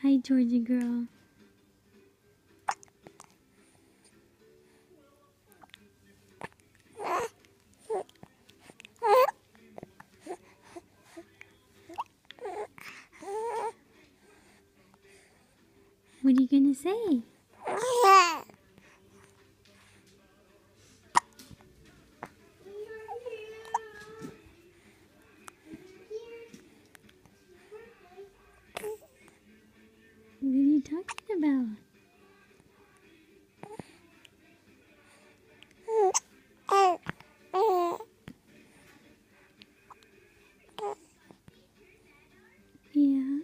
Hi, Georgie girl. What are you gonna say? What are you talking about? Yeah.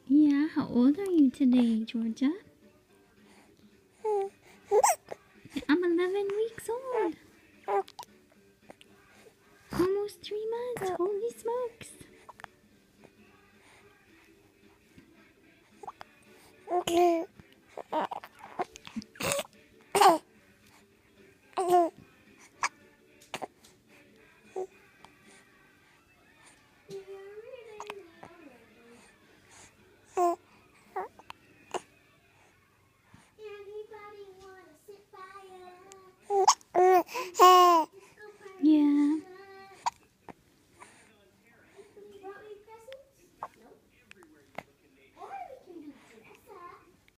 Yeah, how old are you today, Georgia?